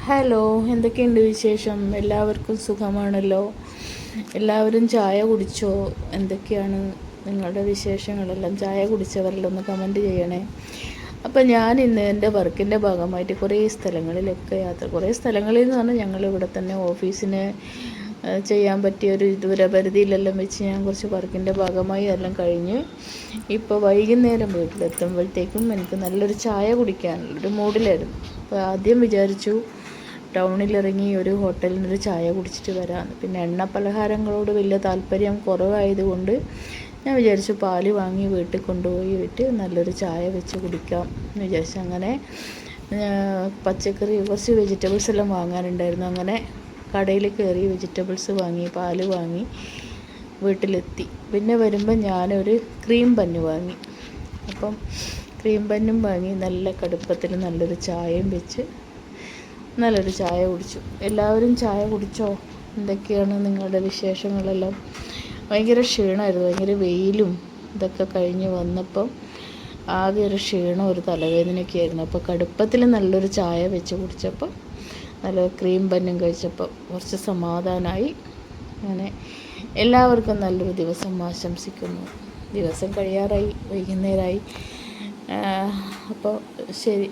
Hello, എന്തൊക്കെയുണ്ട് വിശേഷം? എല്ലാവർക്കും സുഖമാണല്ലോ? എല്ലാവരും ചായ കുടിച്ചോ? എന്തൊക്കെയാണ് നിങ്ങളുടെ വിശേഷങ്ങളെല്ലാം? ചായ കുടിച്ചവരെല്ലാം ഒന്ന് കമൻറ്റ് ചെയ്യണേ. അപ്പം ഞാൻ ഇന്ന് എൻ്റെ വർക്കിൻ്റെ ഭാഗമായിട്ട് കുറേ സ്ഥലങ്ങളിലൊക്കെ കുറേ സ്ഥലങ്ങളിൽ എന്ന് പറഞ്ഞാൽ ഞങ്ങളിവിടെ തന്നെ ഓഫീസിന് ചെയ്യാൻ പറ്റിയൊരു ദൂരപരിധിയിലെല്ലാം വെച്ച് ഞാൻ കുറച്ച് വർക്കിൻ്റെ ഭാഗമായി എല്ലാം കഴിഞ്ഞ് ഇപ്പോൾ വൈകുന്നേരം വീട്ടിലെത്തുമ്പോഴത്തേക്കും എനിക്ക് നല്ലൊരു ചായ കുടിക്കാനുള്ളൊരു മൂഡിലായിരുന്നു. അപ്പോൾ ആദ്യം വിചാരിച്ചു ടൗണിലിറങ്ങി ഒരു ഹോട്ടലിൽ നിന്നൊരു ചായ കുടിച്ചിട്ട് വരാമെന്ന്. പിന്നെ എണ്ണ പലഹാരങ്ങളോട് വലിയ താല്പര്യം കുറവായതുകൊണ്ട് ഞാൻ വിചാരിച്ചു പാല് വാങ്ങി വീട്ടിൽ കൊണ്ടുപോയിട്ട് നല്ലൊരു ചായ വെച്ച് കുടിക്കാം എന്ന് വിചാരിച്ചു. അങ്ങനെ പച്ചക്കറി കുറച്ച് വെജിറ്റബിൾസ് എല്ലാം വാങ്ങാനുണ്ടായിരുന്നു. അങ്ങനെ കടയിൽ കയറി വെജിറ്റബിൾസ് വാങ്ങി, പാല് വാങ്ങി വീട്ടിലെത്തി. പിന്നെ വരുമ്പോൾ ഞാനൊരു ക്രീം ബന്ന് വാങ്ങി. അപ്പം ക്രീം ബന്നും വാങ്ങി നല്ല കടുപ്പത്തിൽ നല്ലൊരു ചായയും വെച്ച് നല്ലൊരു ചായ കുടിച്ചു. എല്ലാവരും ചായ കുടിച്ചോ? എന്തൊക്കെയാണ് നിങ്ങളുടെ വിശേഷങ്ങളെല്ലാം? ഭയങ്കര ക്ഷീണമായിരുന്നു. ഭയങ്കര വെയിലും ഇതൊക്കെ കഴിഞ്ഞ് വന്നപ്പം ആകെ ഒരു ക്ഷീണം, ഒരു തലവേദനയൊക്കെ ആയിരുന്നു. അപ്പോൾ കടുപ്പത്തിൽ നല്ലൊരു ചായ വെച്ച് കുടിച്ചപ്പോൾ നല്ല ക്രീം ബന്നും കഴിച്ചപ്പോൾ കുറച്ച് സമാധാനമായി. അങ്ങനെ എല്ലാവർക്കും നല്ലൊരു ദിവസം ആശംസിക്കുന്നു. ദിവസം കഴിയാറായി, വൈകുന്നേരമായി. അപ്പോൾ ശരി.